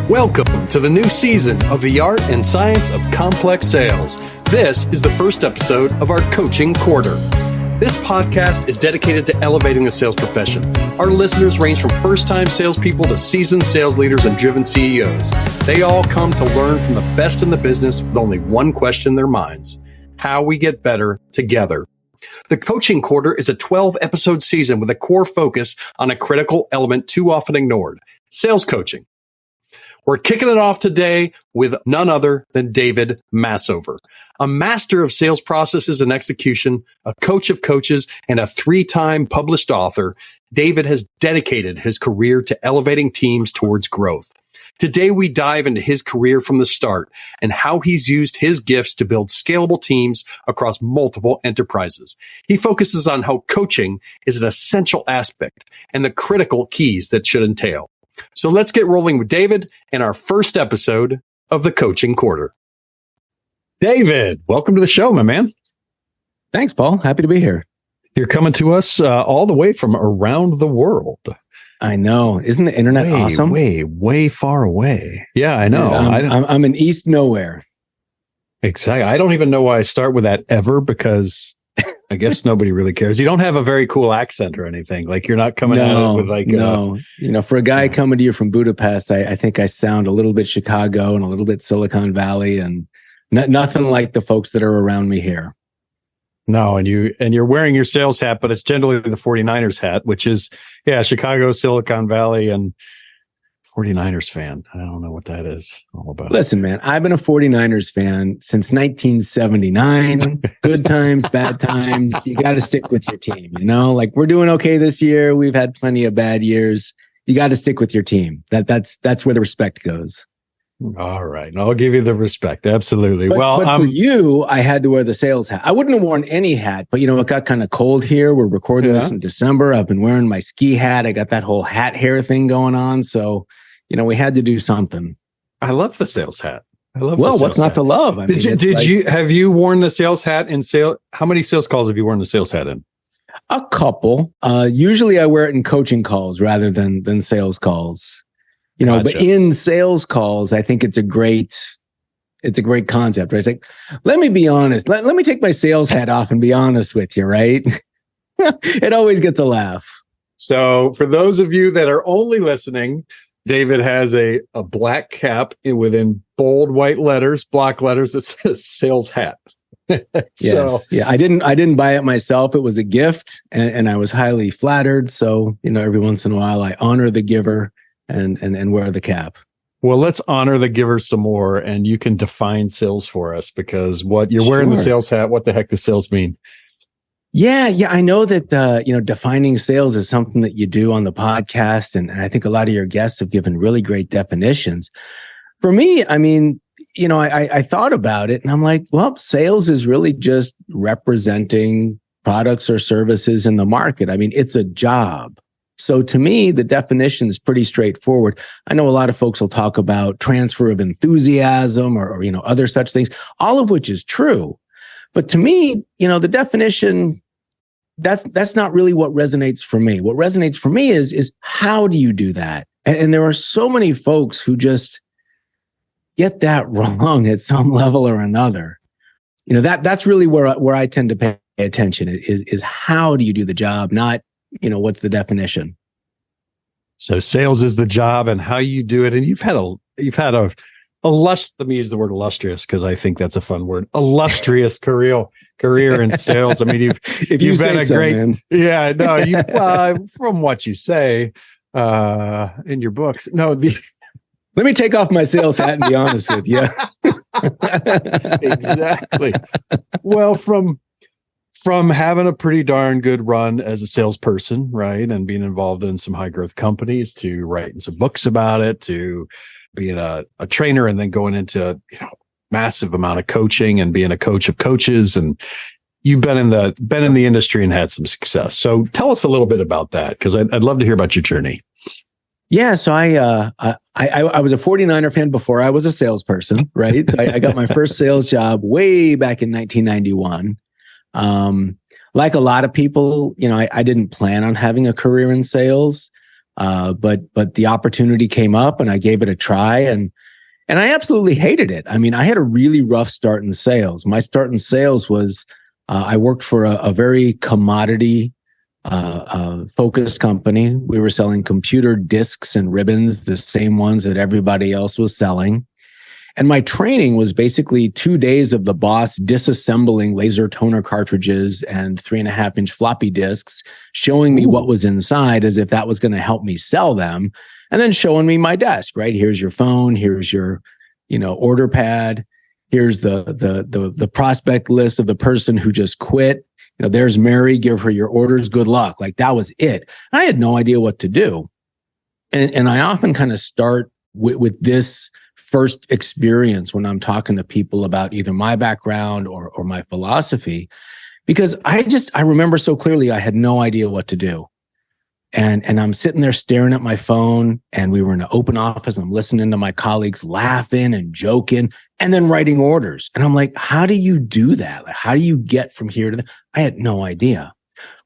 Welcome to the new season of the art and science of complex sales. This is the first episode of our coaching quarter. This podcast is dedicated to elevating the sales profession. Our listeners range from first-time salespeople to seasoned sales leaders and driven CEOs. They all come to learn from the best in the business with only one question in their minds: how we get better together. The Coaching Quarter is a 12-episode season with a core focus on a critical element too often ignored: sales coaching. We're kicking it off today with none other than David Massover, a master of sales processes and execution, a coach of coaches, and a 3-time published author. David has dedicated his career to elevating teams towards growth. Today, we dive into his career from the start and how he's used his gifts to build scalable teams across multiple enterprises. He focuses on how coaching is an essential aspect and the critical keys that should entail. So let's get rolling with David and our first episode of the Coaching Quarter. David, welcome to the show, my man. Thanks, Paul. Happy to be here. You're coming to us all the way from around the world. I know. Isn't the internet awesome? Way far away. Yeah, I know. I'm in East Nowhere. Exactly. I don't even know why I start with that ever, because I guess nobody really cares. You don't have a very cool accent or anything. Like, you're not coming out with like... No. For a guy coming to you from Budapest, I think I sound a little bit Chicago and a little bit Silicon Valley, and nothing like the folks that are around me here. No, and you're wearing your sales hat, but it's generally the 49ers hat, which is, Chicago, Silicon Valley, and 49ers fan. I don't know what that is all about. Listen, man, I've been a 49ers fan since 1979. Good times, bad times. You got to stick with your team. Like, we're doing okay this year. We've had plenty of bad years. You got to stick with your team. That's where the respect goes. All right. I'll give you the respect. Absolutely. But for you, I had to wear the sales hat. I wouldn't have worn any hat, but it got kind of cold here. We're recording this in December. I've been wearing my ski hat. I got that whole hat hair thing going on. So, we had to do something. I love the sales hat. What's not to love? I mean, have you worn the sales hat in sales? How many sales calls have you worn the sales hat in? A couple. Usually I wear it in coaching calls rather than sales calls. Gotcha. But in sales calls, I think it's a great concept, right? It's like, let me be honest. Let me take my sales hat off and be honest with you, right? It always gets a laugh. So for those of you that are only listening, David has a black cap within bold white letters, block letters that says sales hat. Yes. Yeah. I didn't buy it myself. It was a gift, and I was highly flattered. So, every once in a while I honor the giver and wear the cap. Well, let's honor the giver some more, and you can define sales for us, because what you're wearing the sales hat, what the heck does sales mean? Yeah. I know that, defining sales is something that you do on the podcast. And I think a lot of your guests have given really great definitions. For me, I mean, I thought about it and I'm like, well, sales is really just representing products or services in the market. I mean, it's a job. So to me, the definition is pretty straightforward. I know a lot of folks will talk about transfer of enthusiasm or other such things, all of which is true. But to me, the definition, that's not really what resonates for me. What resonates for me is how do you do that? And there are so many folks who just get that wrong at some level or another. That's really where I tend to pay attention is how do you do the job, not what's the definition? So sales is the job and how you do it. And you've had a let me use the word illustrious, because I think that's a fun word. Illustrious career in sales. I mean, you've been a great, man. Yeah, no, you from what you say in your books. No, let me take off my sales hat and be honest with you. Exactly. Well, from having a pretty darn good run as a salesperson, right, and being involved in some high growth companies, to writing some books about it, to being a trainer, and then going into massive amount of coaching and being a coach of coaches, and you've been in the industry and had some success. So tell us a little bit about that, because I'd love to hear about your journey. Yeah, so I was a 49er fan before I was a salesperson, right? So I got my first sales job way back in 1991. Like a lot of people, I didn't plan on having a career in sales, But the opportunity came up and I gave it a try, and I absolutely hated it. I mean, I had a really rough start in sales. My start in sales was, I worked for a very commodity focused company. We were selling computer disks and ribbons, the same ones that everybody else was selling. And my training was basically 2 days of the boss disassembling laser toner cartridges and 3.5-inch floppy disks, showing me what was inside as if that was going to help me sell them, and then showing me my desk, right? Here's your phone. Here's your, order pad. Here's the prospect list of the person who just quit. There's Mary, give her your orders. Good luck. Like, that was it. I had no idea what to do. And I often kind of start with this first experience when I'm talking to people about either my background or my philosophy, because I remember so clearly I had no idea what to do. And I'm sitting there staring at my phone, and we were in an open office. I'm listening to my colleagues laughing and joking and then writing orders. And I'm like, how do you do that? Like, how do you get from here to there? I had no idea.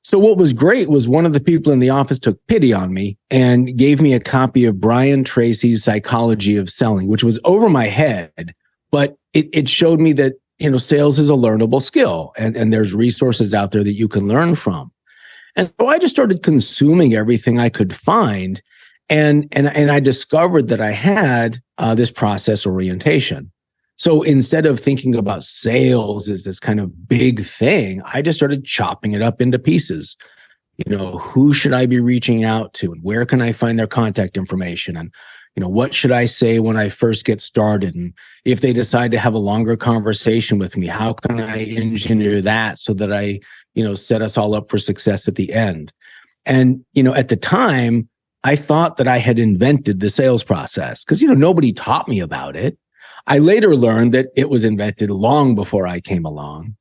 So what was great was one of the people in the office took pity on me and gave me a copy of Brian Tracy's Psychology of Selling, which was over my head, but it showed me that, sales is a learnable skill, and there's resources out there that you can learn from. And so I just started consuming everything I could find. And I discovered that I had this process orientation. So instead of thinking about sales as this kind of big thing, I just started chopping it up into pieces. Who should I be reaching out to, and where can I find their contact information? And, what should I say when I first get started? And if they decide to have a longer conversation with me, how can I engineer that so that I, set us all up for success at the end? And, at the time, I thought that I had invented the sales process because, nobody taught me about it. I later learned that it was invented long before I came along.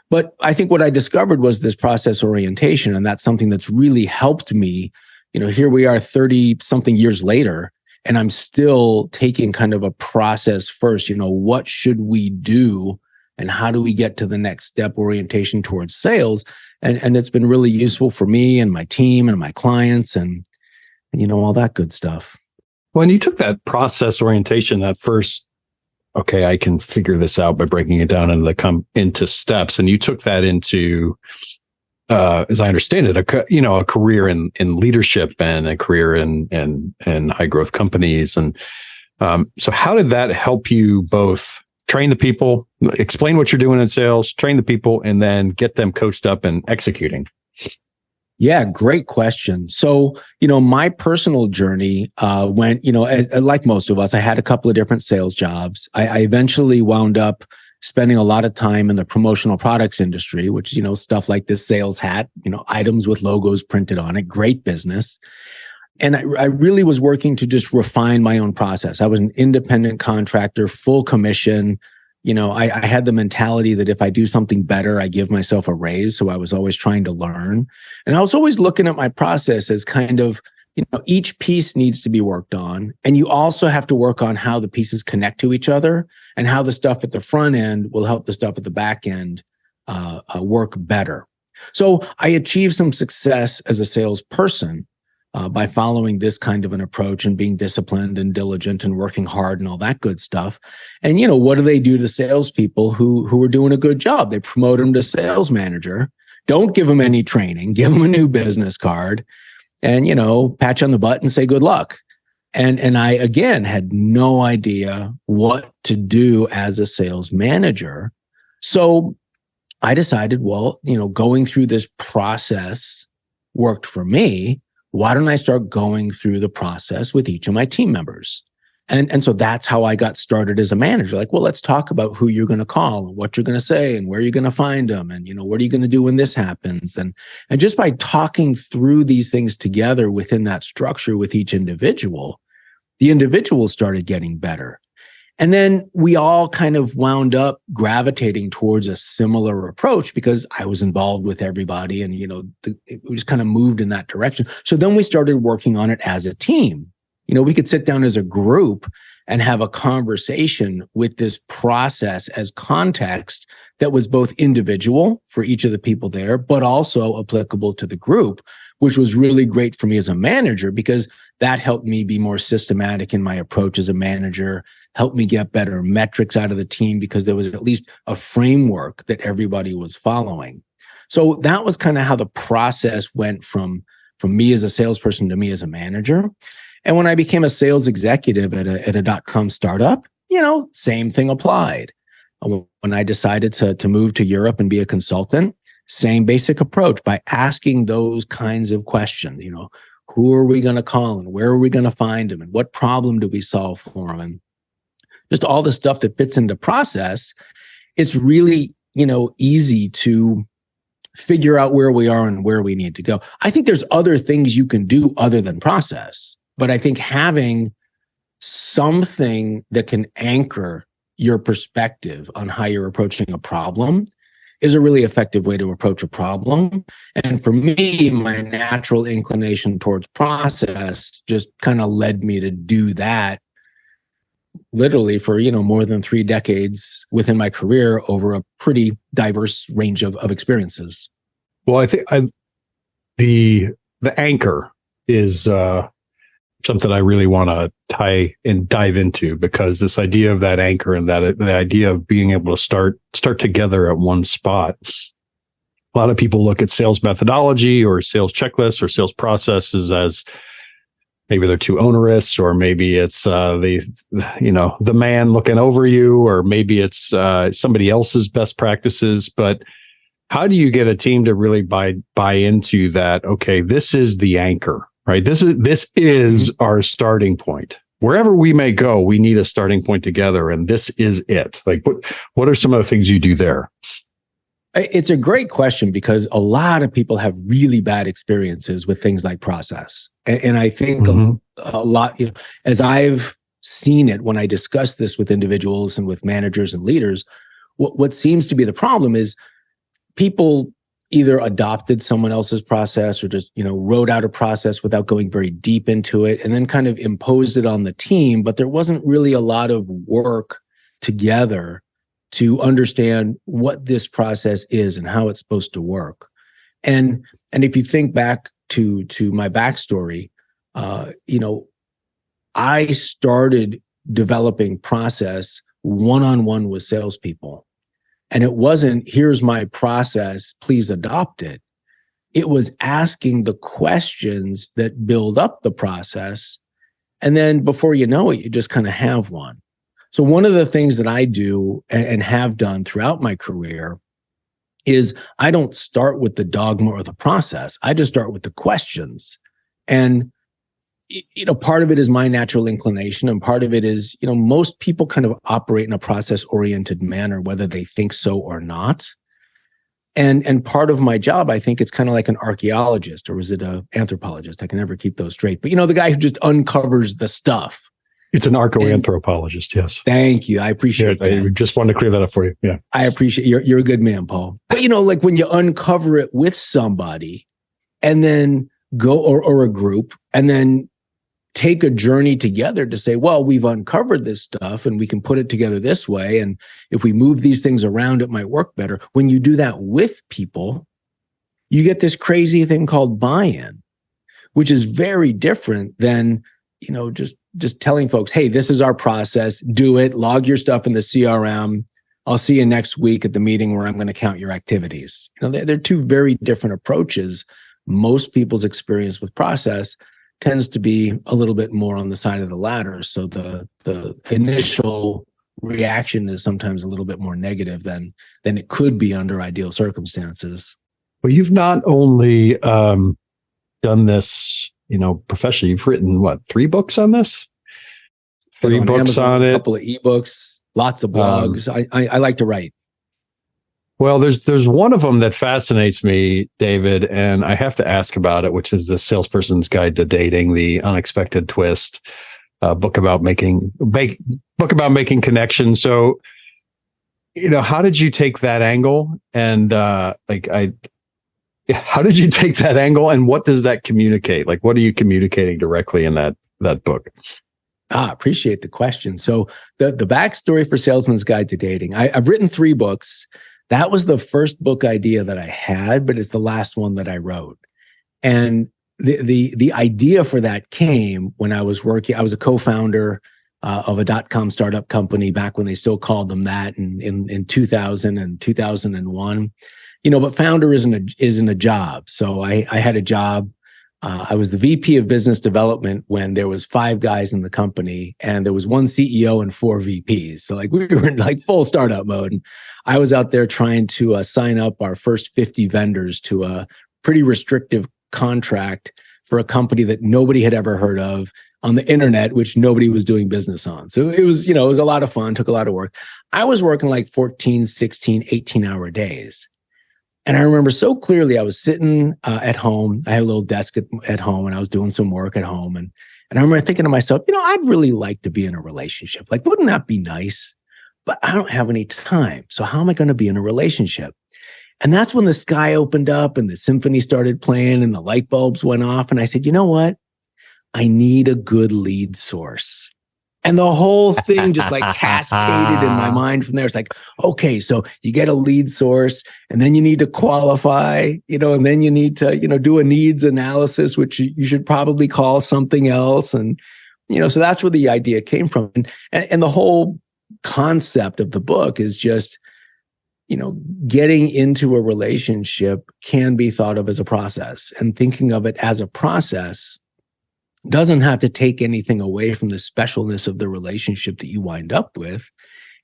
But I think what I discovered was this process orientation, and that's something that's really helped me. Here we are 30 something years later, and I'm still taking kind of a process first. What should we do, and how do we get to the next step orientation towards sales? And it's been really useful for me and my team and my clients and all that good stuff. When you took that process orientation, that first, okay, I can figure this out by breaking it down into steps. And you took that into, as I understand it, a career in leadership and a career in high growth companies. And so how did that help you both train the people, explain what you're doing in sales, train the people, and then get them coached up and executing? Yeah, great question. So, my personal journey went, like most of us, I had a couple of different sales jobs. I eventually wound up spending a lot of time in the promotional products industry, which, stuff like this sales hat, items with logos printed on it, great business. And I really was working to just refine my own process. I was an independent contractor, full commission. I had the mentality that if I do something better, I give myself a raise. So I was always trying to learn. And I was always looking at my process as kind of, each piece needs to be worked on. And you also have to work on how the pieces connect to each other and how the stuff at the front end will help the stuff at the back end work better. So I achieved some success as a salesperson by following this kind of an approach and being disciplined and diligent and working hard and all that good stuff. And, what do they do to salespeople who are doing a good job? They promote them to sales manager, don't give them any training, give them a new business card, and, pat you on the butt and say good luck. And I, again, had no idea what to do as a sales manager. So I decided, well, going through this process worked for me. Why don't I start going through the process with each of my team members? And so that's how I got started as a manager. Like, well, let's talk about who you're going to call and what you're going to say and where you're going to find them. And, what are you going to do when this happens? And just by talking through these things together within that structure with each individual, the individuals started getting better. And then we all kind of wound up gravitating towards a similar approach because I was involved with everybody and, we just kind of moved in that direction. So then we started working on it as a team. We could sit down as a group and have a conversation with this process as context that was both individual for each of the people there, but also applicable to the group, which was really great for me as a manager because that helped me be more systematic in my approach as a manager, helped me get better metrics out of the team because there was at least a framework that everybody was following. So that was kind of how the process went from me as a salesperson to me as a manager. And when I became a sales executive at a .com startup, same thing applied. When I decided to move to Europe and be a consultant, same basic approach by asking those kinds of questions. Who are we going to call and where are we going to find them and what problem do we solve for them? And just all the stuff that fits into process. It's really, easy to figure out where we are and where we need to go. I think there's other things you can do other than process, but I think having something that can anchor your perspective on how you're approaching a problem is a really effective way to approach a problem. And for me, my natural inclination towards process just kind of led me to do that literally for, more than 3 decades within my career over a pretty diverse range of experiences. Well, I think the anchor is something I really want to tie and dive into, because this idea of that anchor and that the idea of being able to start together at one spot. A lot of people look at sales methodology or sales checklists or sales processes as maybe they're too onerous, or maybe it's the man looking over you, or maybe it's somebody else's best practices. But how do you get a team to really buy into that? Okay, this is the anchor. Right. This is our starting point. Wherever we may go, we need a starting point together, and this is it. Like, what are some of the things you do there? It's a great question because a lot of people have really bad experiences with things like process. And I think a lot, as I've seen it when I discuss this with individuals and with managers and leaders, what seems to be the problem is people either adopted someone else's process or just, wrote out a process without going very deep into it and then kind of imposed it on the team. But there wasn't really a lot of work together to understand what this process is and how it's supposed to work. And if you think back to my backstory, I started developing process one-on-one with salespeople. And it wasn't, here's my process, please adopt it. It was asking the questions that build up the process. And then before you know it, you just kind of have one. So one of the things that I do and have done throughout my career is I don't start with the dogma or the process. I just start with the questions. And part of it is my natural inclination, and part of it is, most people kind of operate in a process-oriented manner, whether they think so or not. And part of my job, I think it's kind of like an archaeologist, or is it an anthropologist? I can never keep those straight. But the guy who just uncovers the stuff. It's an archaeoanthropologist, yes. Thank you. I appreciate that. I just wanted to clear that up for you. Yeah. I appreciate you're a good man, Paul. But like when you uncover it with somebody and then go or a group and then take a journey together to say, well, we've uncovered this stuff and we can put it together this way. And if we move these things around, it might work better. When you do that with people, you get this crazy thing called buy-in, which is very different than, just telling folks, hey, this is our process, do it, log your stuff in the CRM. I'll see you next week at the meeting where I'm going to count your activities. They're two very different approaches. Most people's experience with process tends to be a little bit more on the side of the latter. So the initial reaction is sometimes a little bit more negative than it could be under ideal circumstances. Well, you've not only done this, professionally, you've written 3 books on this? 3 books Amazon, on it. A couple of ebooks, lots of blogs. I like to write. Well, there's one of them that fascinates me, David, and I have to ask about it, which is the Salesperson's Guide to Dating: The Unexpected Twist, book about making connections. So, how did you take that angle? And how did you take that angle? And what does that communicate? Like, what are you communicating directly in that book? Appreciate the question. So the backstory for Salesman's Guide to Dating. I've written 3 books. That was the first book idea that I had, but it's the last one that I wrote. And the idea for that came when I was working. I was a co-founder of a .com startup company back when they still called them that in 2000 and 2001. But founder isn't a job. So I had a job. I was the VP of business development when there was 5 guys in the company and there was 1 CEO and 4 VPs. So we were in full startup mode. And I was out there trying to sign up our first 50 vendors to a pretty restrictive contract for a company that nobody had ever heard of on the internet, which nobody was doing business on. So it was a lot of fun, took a lot of work. I was working 14, 16, 18-hour days. And I remember so clearly, I was sitting at home. I had a little desk at home and I was doing some work at home. And I remember thinking to myself, I'd really like to be in a relationship. Wouldn't that be nice? But I don't have any time. So how am I going to be in a relationship? And that's when the sky opened up and the symphony started playing and the light bulbs went off. And I said, you know what? I need a good lead source. And the whole thing just cascaded in my mind from there. It's okay, so you get a lead source and then you need to qualify, and then you need to, do a needs analysis, which you should probably call something else. And, so that's where the idea came from. And the whole concept of the book is just, getting into a relationship can be thought of as a process, and thinking of it as a process doesn't have to take anything away from the specialness of the relationship that you wind up with.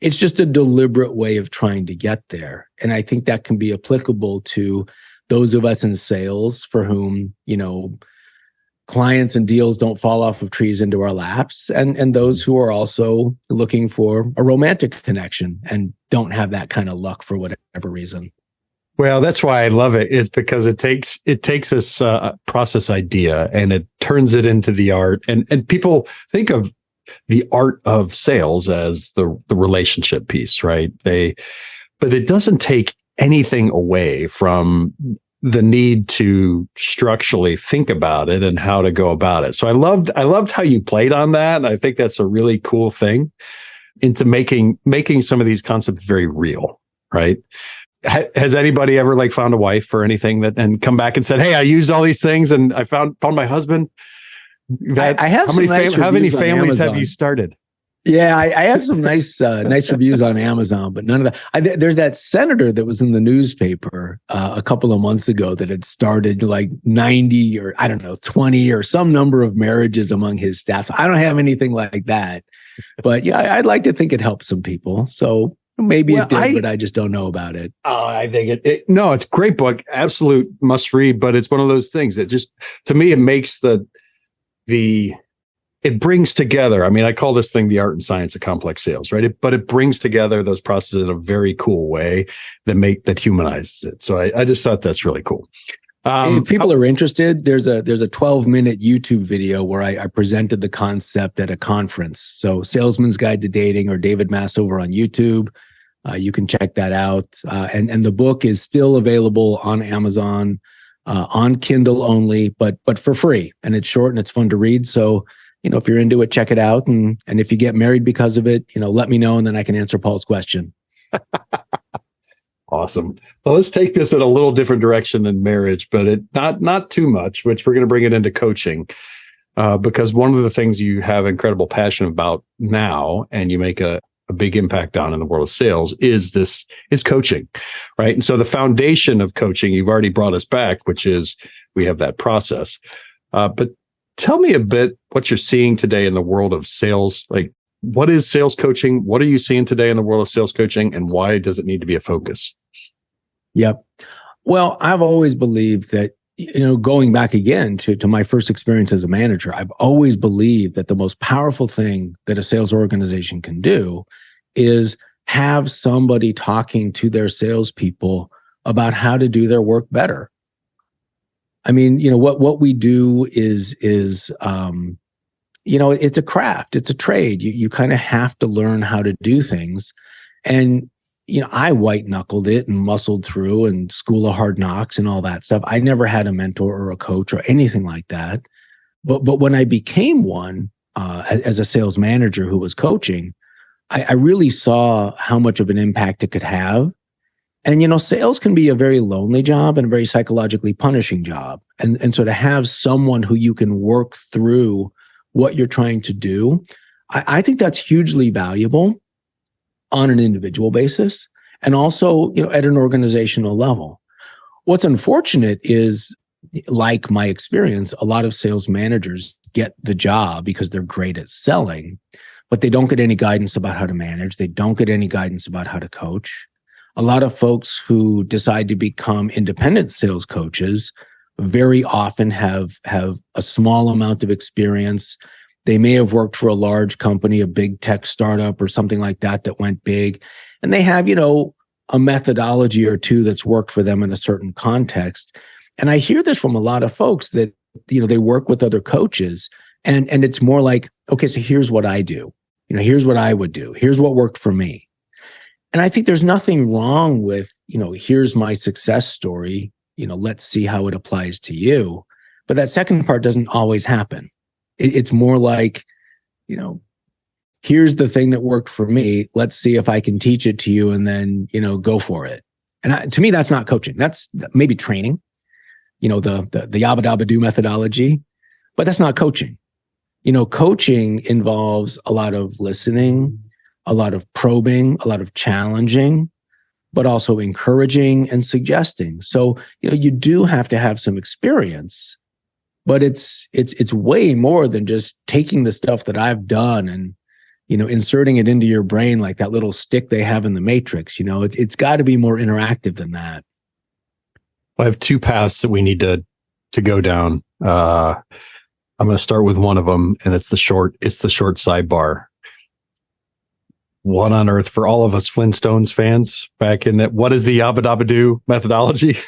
It's just a deliberate way of trying to get there. And I think that can be applicable to those of us in sales for whom, clients and deals don't fall off of trees into our laps, and those who are also looking for a romantic connection and don't have that kind of luck for whatever reason. Well, that's why I love it, is because it takes this process idea and it turns it into the art. And people think of the art of sales as the relationship piece, right? But it doesn't take anything away from the need to structurally think about it and how to go about it. So I loved how you played on that. And I think that's a really cool thing into making some of these concepts very real, right? Has anybody ever found a wife or anything and come back and said, "Hey, I used all these things and I found my husband"? I have how many families have you started? Yeah, I have some nice reviews on Amazon, but none of that. There's that senator that was in the newspaper a couple of months ago that had started 90 or 20 or some number of marriages among his staff. I don't have anything like that, but yeah, I'd like to think it helped some people. So maybe it did, but I just don't know about it. Oh, I think no, it's a great book, absolute must read. But it's one of those things that just, to me, it makes it brings together. I mean, I call this thing the art and science of complex sales, right? But it brings together those processes in a very cool way that humanizes it. So I just thought that's really cool. If people are interested, there's a 12-minute YouTube video where I presented the concept at a conference. So Salesman's Guide to Dating or David Massover on YouTube. You can check that out. And the book is still available on Amazon, on Kindle only, but for free. And it's short and it's fun to read. So, if you're into it, check it out. And if you get married because of it, let me know and then I can answer Paul's question. Awesome. Well, let's take this in a little different direction than marriage, but not too much, which we're going to bring it into coaching. Because one of the things you have incredible passion about now, and you make a big impact on in the world of sales, is coaching, right? And so the foundation of coaching, you've already brought us back, which is we have that process. But tell me a bit what you're seeing today in the world of sales. What is sales coaching? What are you seeing today in the world of sales coaching, and why does it need to be a focus? Yep. Well, I've always believed that, going back again to my first experience as a manager, I've always believed that the most powerful thing that a sales organization can do is have somebody talking to their salespeople about how to do their work better. I mean, what we do is it's a craft, it's a trade. You kind of have to learn how to do things. And, I white knuckled it and muscled through and School of Hard Knocks and all that stuff. I never had a mentor or a coach or anything like that. But when I became one, as a sales manager who was coaching, I really saw how much of an impact it could have. And, sales can be a very lonely job and a very psychologically punishing job. And so to have someone who you can work through what you're trying to do, I think that's hugely valuable on an individual basis and also, at an organizational level. What's unfortunate is, like my experience, a lot of sales managers get the job because they're great at selling, but they don't get any guidance about how to manage. They don't get any guidance about how to coach. A lot of folks who decide to become independent sales coaches very often have a small amount of experience. They may have worked for a large company, a big tech startup or something like that went big. And they have, a methodology or two that's worked for them in a certain context. And I hear this from a lot of folks that, they work with other coaches and it's more like, okay, so here's what I do. Here's what I would do. Here's what worked for me. And I think there's nothing wrong with, here's my success story. Let's see how it applies to you. But that second part doesn't always happen. It's more like, here's the thing that worked for me. Let's see if I can teach it to you and then, go for it. And to me, that's not coaching. That's maybe training, the yabba dabba do methodology, but that's not coaching. Coaching involves a lot of listening, a lot of probing, a lot of challenging, but also encouraging and suggesting. So, you do have to have some experience, but it's way more than just taking the stuff that I've done and, inserting it into your brain like that little stick they have in the Matrix. It's got to be more interactive than that. I have two paths that we need to go down. I'm going to start with one of them, and it's the short sidebar. What on earth for all of us Flintstones fans back in that? What is the Yabba Dabba Do methodology?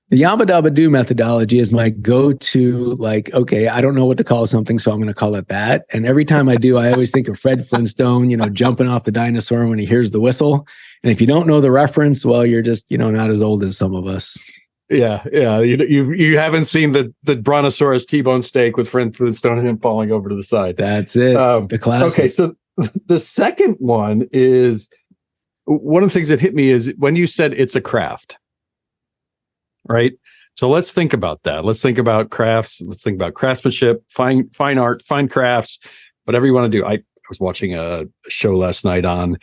The Yabba Dabba Do methodology is my go-to, okay, I don't know what to call something, so I'm going to call it that. And every time I do, I always think of Fred Flintstone, jumping off the dinosaur when he hears the whistle. And if you don't know the reference, well, you're just, not as old as some of us. Yeah. You haven't seen the Brontosaurus T-bone steak with Fred Flintstone and him falling over to the side. That's it. The classic. Okay, so the second one is, one of the things that hit me is when you said it's a craft, right? So let's think about that. Let's think about crafts. Let's think about craftsmanship, fine art, fine crafts, whatever you want to do. I was watching a show last night on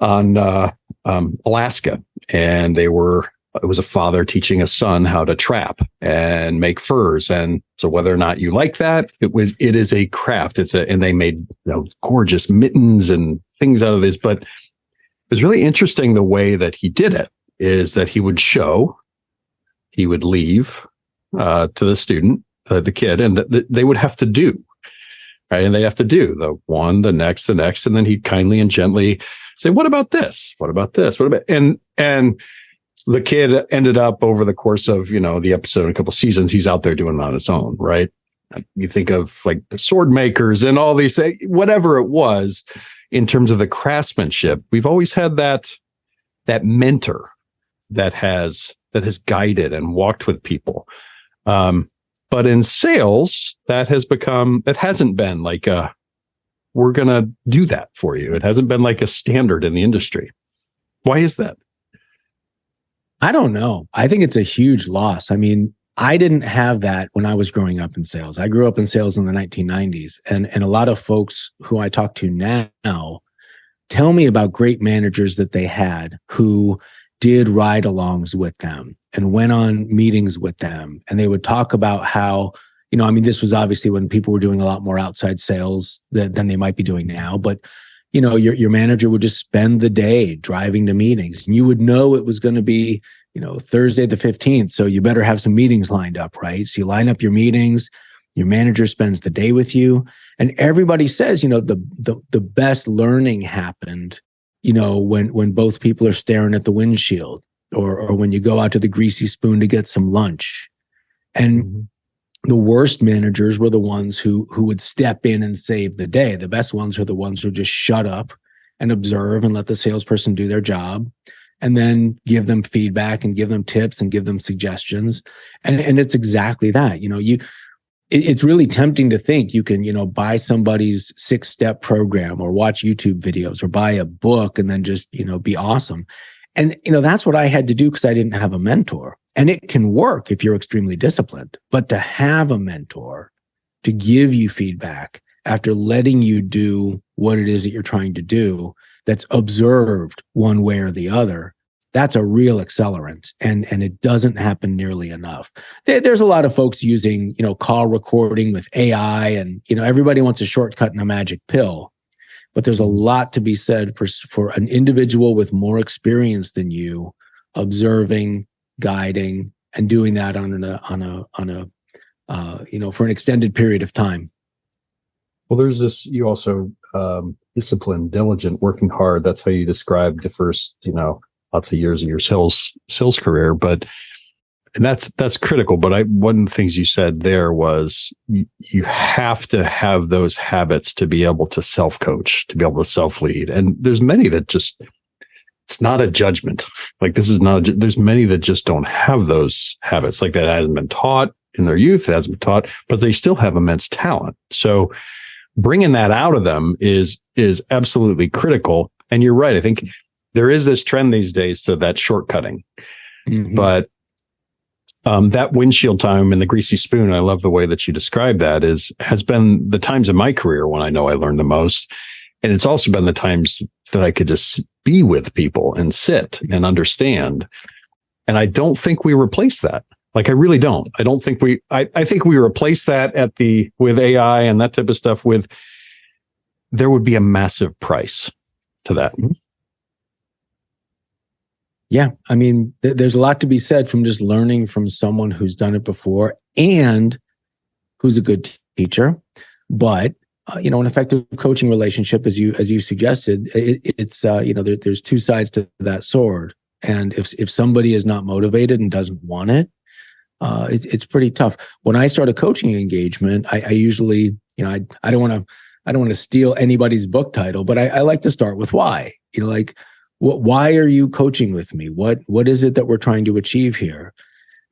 Alaska, and it was a father teaching a son how to trap and make furs. And so whether or not you like that, it is a craft. And they made gorgeous mittens and things out of this. But it was really interesting the way that he did it is that he would leave to the student, the kid, and they would have to do, right? And they have to do the one, the next, and then he'd kindly and gently say, what about this? What about this? What about, and the kid ended up over the course of, the episode, a couple seasons, he's out there doing it on his own, right? You think of like the sword makers and all these things, whatever it was in terms of the craftsmanship. We've always had that mentor that has guided and walked with people. But in sales, that hasn't been like we're going to do that for you. It hasn't been like a standard in the industry. Why is that? I don't know. I think it's a huge loss. I mean, I didn't have that when I was growing up in sales. I grew up in sales in the 1990s. And a lot of folks who I talk to now tell me about great managers that they had who did ride-alongs with them and went on meetings with them. And they would talk about how, this was obviously when people were doing a lot more outside sales than they might be doing now. But, your manager would just spend the day driving to meetings. And you would know it was going to be, Thursday the 15th. So you better have some meetings lined up, right? So you line up your meetings. Your manager spends the day with you. And everybody says, the best learning happened when both people are staring at the windshield or when you go out to the Greasy Spoon to get some lunch. And the worst managers were the ones who would step in and save the day. The best ones are the ones who just shut up and observe and let the salesperson do their job and then give them feedback and give them tips and give them suggestions. And it's exactly that. It's really tempting to think you can, buy somebody's 6-step program or watch YouTube videos or buy a book and then just, be awesome. And, that's what I had to do because I didn't have a mentor. And it can work if you're extremely disciplined, but to have a mentor to give you feedback after letting you do what it is that you're trying to do, that's observed one way or the other, that's a real accelerant. And it doesn't happen nearly enough. There's a lot of folks using, call recording with AI, and, everybody wants a shortcut and a magic pill. But there's a lot to be said for an individual with more experience than you, observing, guiding, and doing that for an extended period of time. Well, there's this, you also, disciplined, diligent, working hard. That's how you described the first, lots of years of your sales career. And that's critical. But one of the things you said there was you have to have those habits to be able to self-coach, to be able to self-lead. And there's many that just, it's not a judgment. Like there's many that just don't have those habits. Like that hasn't been taught in their youth. It hasn't been taught, but they still have immense talent. So bringing that out of them is absolutely critical. And you're right. I think there is this trend these days to that shortcutting, but that windshield time and the greasy spoon, I love the way that you describe that, has been the times in my career when I know I learned the most. And it's also been the times that I could just be with people and sit and understand. And I don't think we replace that. Like, I really don't. I don't think I think we replace that with AI and that type of stuff there would be a massive price to that. Yeah. I mean, there's a lot to be said from just learning from someone who's done it before and who's a good teacher. But, an effective coaching relationship, as you suggested, it's there's two sides to that sword. And if somebody is not motivated and doesn't want it, it's pretty tough. When I start a coaching engagement, I usually, I don't want to steal anybody's book title, but I like to start with why. Why are you coaching with me? What is it that we're trying to achieve here?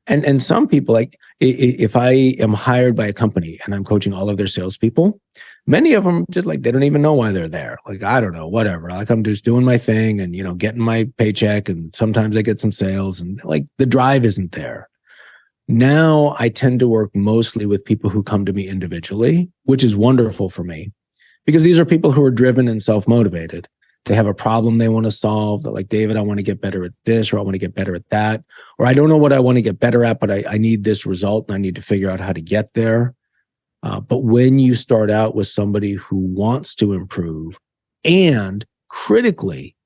And some people, like, if I am hired by a company and I'm coaching all of their salespeople, many of them just like, they don't even know why they're there. Like, I don't know, whatever. Like, I'm just doing my thing and, getting my paycheck, and sometimes I get some sales, and like the drive isn't there. Now I tend to work mostly with people who come to me individually, which is wonderful for me because these are people who are driven and self-motivated. They have a problem they want to solve. They're like, David, I want to get better at this, or I want to get better at that, or I don't know what I want to get better at, but I need this result and I need to figure out how to get there. But when you start out with somebody who wants to improve and critically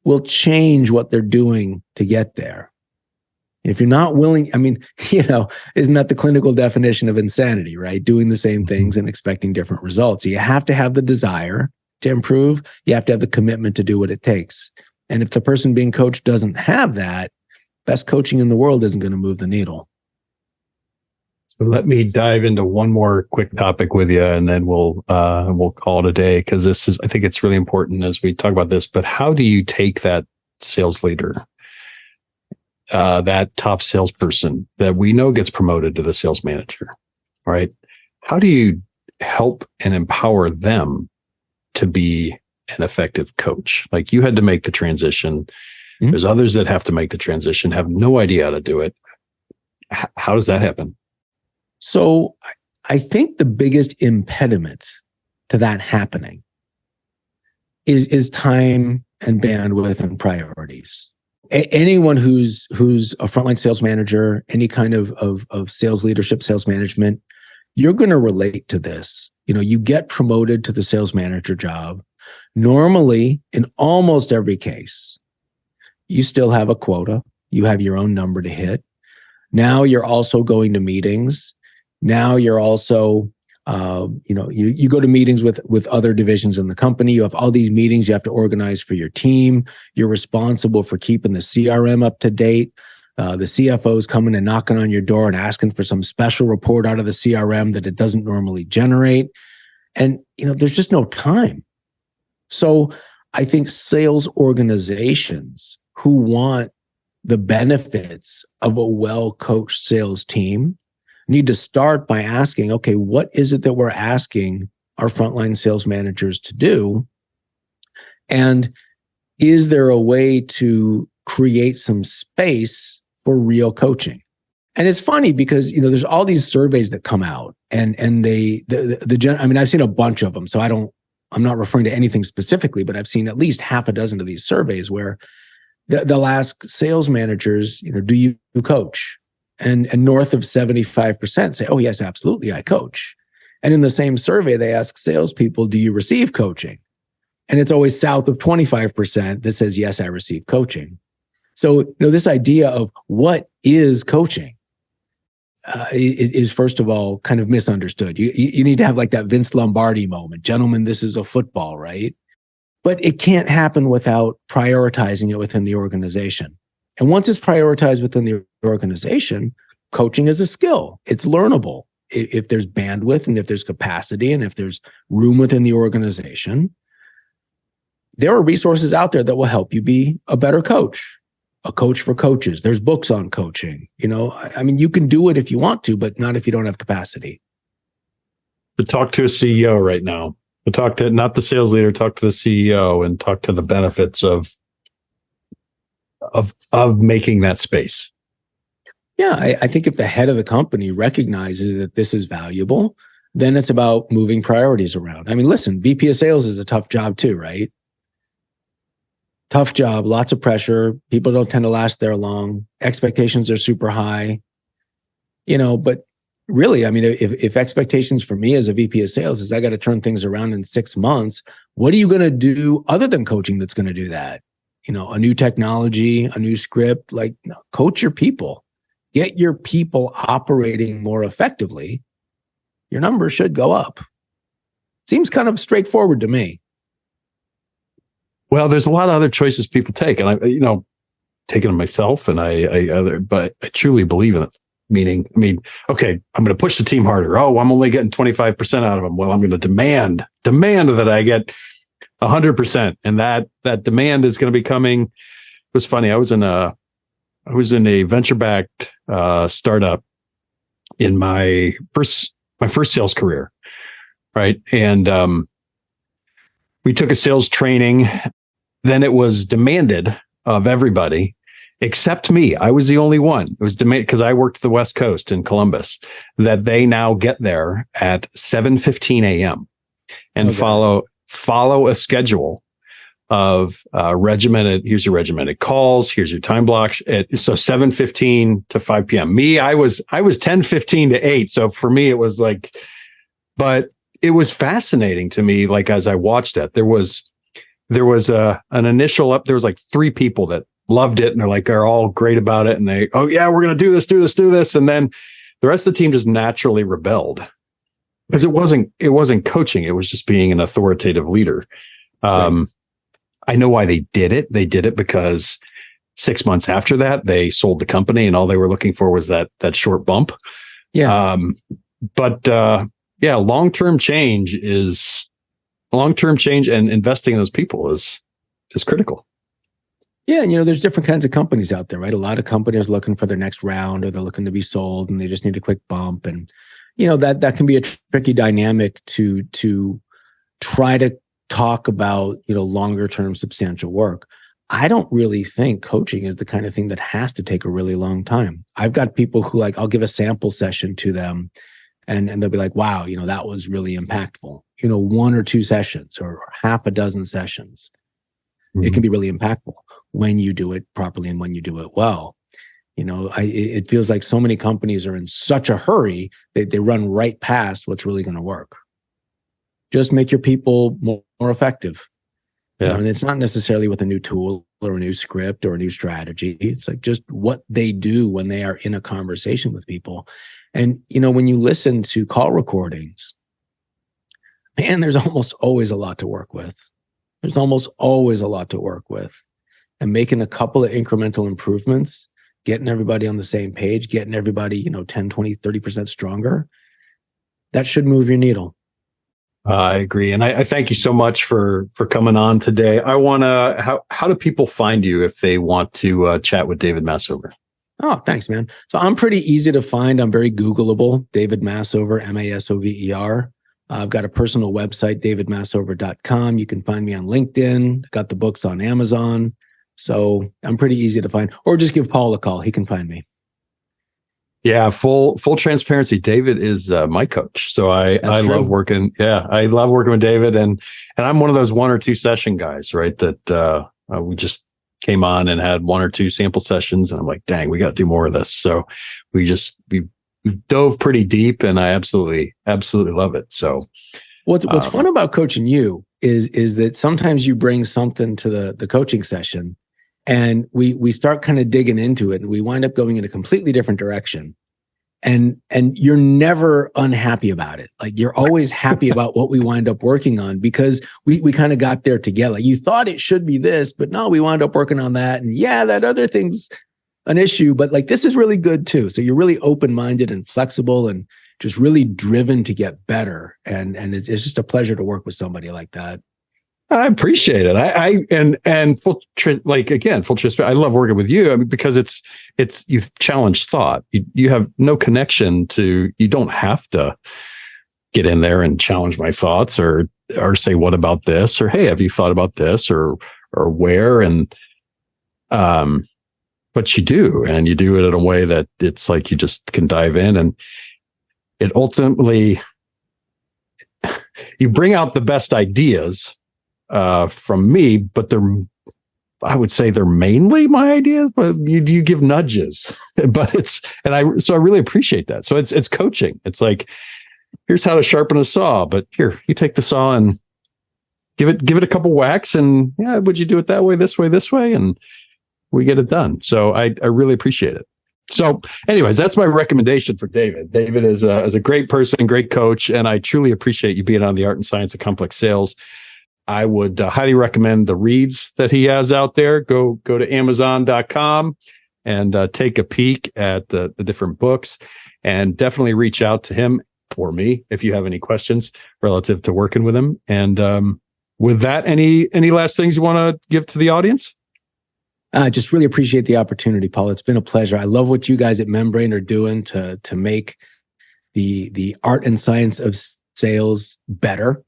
will change what they're doing to get there. If you're not willing, I mean, isn't that the clinical definition of insanity, right? Doing the same things and expecting different results. You have to have the desire to improve. You have to have the commitment to do what it takes. And if the person being coached doesn't have that, best coaching in the world isn't going to move the needle. So let me dive into one more quick topic with you, and then we'll call it a day, because I think it's really important as we talk about this. But how do you take that sales leader, that top salesperson that we know gets promoted to the sales manager, right? How do you help and empower them to be an effective coach? Like, you had to make the transition. Mm-hmm. There's others that have to make the transition, have no idea how to do it. How does that happen? So I think the biggest impediment to that happening is time and bandwidth and priorities. Anyone who's a frontline sales manager, any kind of sales leadership, sales management, you're going to relate to this. You get promoted to the sales manager job. Normally, in almost every case, you still have a quota. You have your own number to hit. Now you're also going to meetings. Now you're also, you go to meetings with other divisions in the company. You have all these meetings you have to organize for your team. You're responsible for keeping the CRM up to date. The CFO's coming and knocking on your door and asking for some special report out of the CRM that it doesn't normally generate. And, there's just no time. So I think sales organizations who want the benefits of a well-coached sales team need to start by asking, okay, what is it that we're asking our frontline sales managers to do? And, is there a way to create some space for real coaching? And it's funny because, there's all these surveys that come out and I've seen a bunch of them. So I'm not referring to anything specifically, but I've seen at least half a dozen of these surveys where they'll ask sales managers, do you coach? And north of 75% say, oh, yes, absolutely, I coach. And in the same survey, they ask salespeople, do you receive coaching? And it's always south of 25% that says, yes, I receive coaching. So, this idea of what is coaching is first of all kind of misunderstood. You need to have like that Vince Lombardi moment. Gentlemen, this is a football, right? But it can't happen without prioritizing it within the organization. And once it's prioritized within the organization, coaching is a skill. It's learnable. If there's bandwidth and if there's capacity and if there's room within the organization, there are resources out there that will help you be a better coach, a coach for coaches. There's books on coaching. You can do it if you want to, but not if you don't have capacity. To talk to a CEO right now, to talk to not the sales leader, talk to the CEO and talk to the benefits of making that space. Yeah, I think if the head of the company recognizes that this is valuable, then it's about moving priorities around. Listen, VP of sales is a tough job too, right? Tough job, lots of pressure. People don't tend to last there long. Expectations are super high, but really, if expectations for me as a VP of sales is I got to turn things around in 6 months, what are you going to do other than coaching that's going to do that? A new technology, a new script, coach your people. Get your people operating more effectively. Your numbers should go up. Seems kind of straightforward to me. Well, there's a lot of other choices people take, and I, taking them myself, and but I truly believe in it. Meaning, okay, I'm going to push the team harder. Oh, I'm only getting 25% out of them. Well, I'm going to demand that I get 100%, and that demand is going to be coming. It was funny. I was in a venture-backed startup in my first sales career, right? And we took a sales training. Then it was demanded of everybody except me. I was the only one. It was demanded because I worked the West Coast in Columbus that they now get there at 7:15 a.m. and follow a schedule of regimented. Here's your regimented calls. Here's your time blocks. So 7:15 to 5 p.m. Me, I was 10:15 to 8. So for me, it was like, but it was fascinating to me. Like as I watched it, there was an initial up. There was like 3 people that loved it and they're all great about it. And they, oh yeah, we're going to do this. And then the rest of the team just naturally rebelled because it wasn't coaching. It was just being an authoritative leader. Right. I know why they did it. They did it because 6 months after that, they sold the company and all they were looking for was that short bump. Yeah. Long-term change and investing in those people is critical. Yeah. And, there's different kinds of companies out there, right? A lot of companies are looking for their next round or they're looking to be sold and they just need a quick bump. And, that can be a tricky dynamic to try to talk about, longer term substantial work. I don't really think coaching is the kind of thing that has to take a really long time. I've got people who I'll give a sample session to them and they'll be like, wow, that was really impactful. 1 or 2 sessions or half a dozen sessions. Mm-hmm. It can be really impactful when you do it properly and when you do it well. It feels like so many companies are in such a hurry that they run right past what's really going to work. Just make your people more effective. Yeah. And it's not necessarily with a new tool or a new script or a new strategy. It's like just what they do when they are in a conversation with people. And, when you listen to call recordings, man, there's almost always a lot to work with. And making a couple of incremental improvements, getting everybody on the same page, getting everybody, 10, 20, 30% stronger, that should move your needle. I agree. And I thank you so much for coming on today. I want to, how do people find you if they want to chat with David Massover? Oh, thanks, man. So I'm pretty easy to find. I'm very Googleable. David Massover, Masover. I've got a personal website, davidmassover.com. You can find me on LinkedIn. Got the books on Amazon. So I'm pretty easy to find. Or just give Paul a call. He can find me. Yeah, full transparency. David is my coach, so I love working. Yeah, I love working with David, and I'm one of those 1 or 2 session guys, right? That we just came on and had 1 or 2 sample sessions, and I'm like, dang, we got to do more of this. So we dove pretty deep, and I absolutely love it. So what's fun about coaching you is that sometimes you bring something to the coaching session. And we start kind of digging into it, and we wind up going in a completely different direction. And you're never unhappy about it. Like, you're always happy about what we wind up working on, because we kind of got there together. Like, you thought it should be this, but no, we wound up working on that. And yeah, that other thing's an issue, but like, this is really good too. So you're really open-minded and flexible and just really driven to get better. And it's just a pleasure to work with somebody like that. I appreciate it. Full transparency. I love working with you. I mean, because it's you've challenged thought. You have no connection to. You don't have to get in there and challenge my thoughts or say, what about this? Or, hey, have you thought about this? Or where? And but you do, and you do it in a way that it's like you just can dive in, and it ultimately you bring out the best ideas from me, but I would say they're mainly my ideas, but you give nudges, but I really appreciate that. So it's coaching. It's like, here's how to sharpen a saw, but here, you take the saw and give it a couple whacks, and yeah, would you do it that way, this way? And we get it done. So I really appreciate it. So anyways, that's my recommendation for David. David is a great person, great coach, and I truly appreciate you being on the Art and Science of Complex Sales. I would highly recommend the reads that he has out there. Go to Amazon.com and take a peek at the different books, and definitely reach out to him or me if you have any questions relative to working with him. And with that, any last things you want to give to the audience? I just really appreciate the opportunity, Paul. It's been a pleasure. I love what you guys at Membrane are doing to make the art and science of sales better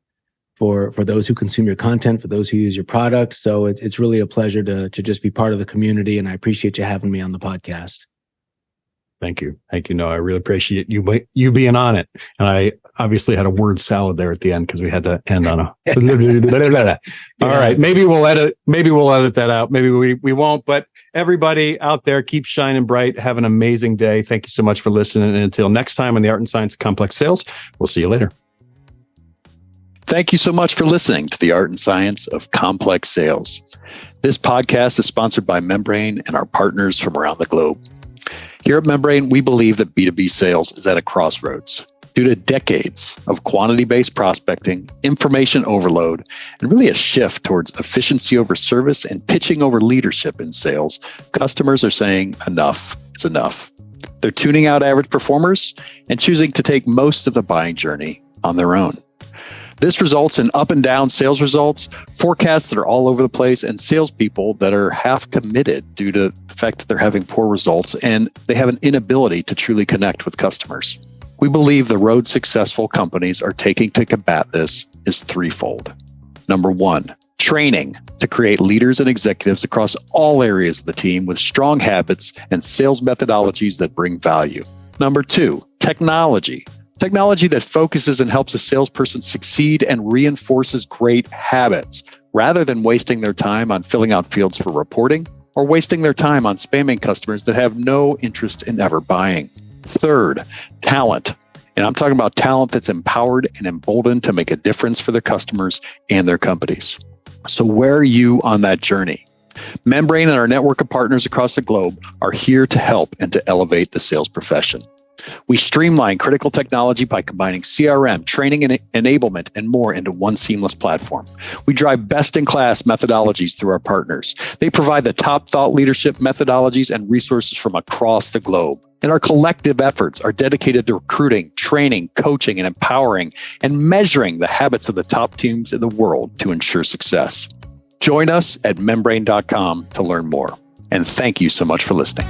for those who consume your content, for those who use your product. So it's really a pleasure to just be part of the community, and I appreciate you having me on the podcast. Thank you. No, I really appreciate you being on it. And I obviously had a word salad there at the end because we had to end on a. All right, maybe we'll edit that out. Maybe we won't. But everybody out there, keep shining bright. Have an amazing day. Thank you so much for listening. And until next time on the Art and Science of Complex Sales, we'll see you later. Thank you so much for listening to the Art and Science of Complex Sales. This podcast is sponsored by Membrane and our partners from around the globe. Here at Membrane, we believe that B2B sales is at a crossroads. Due to decades of quantity-based prospecting, information overload, and really a shift towards efficiency over service and pitching over leadership in sales, customers are saying enough is enough. They're tuning out average performers and choosing to take most of the buying journey on their own. This results in up and down sales results, forecasts that are all over the place, and salespeople that are half committed due to the fact that they're having poor results and they have an inability to truly connect with customers. We believe the road successful companies are taking to combat this is threefold. Number one, training to create leaders and executives across all areas of the team with strong habits and sales methodologies that bring value. Number two, technology. Technology that focuses and helps a salesperson succeed and reinforces great habits, rather than wasting their time on filling out fields for reporting or wasting their time on spamming customers that have no interest in ever buying. Third, talent. And I'm talking about talent that's empowered and emboldened to make a difference for their customers and their companies. So where are you on that journey? Membrane and our network of partners across the globe are here to help and to elevate the sales profession. We streamline critical technology by combining CRM, training and enablement, and more into one seamless platform. We drive best-in-class methodologies through our partners. They provide the top thought leadership methodologies and resources from across the globe. And our collective efforts are dedicated to recruiting, training, coaching, and empowering, and measuring the habits of the top teams in the world to ensure success. Join us at membrane.com to learn more. And thank you so much for listening.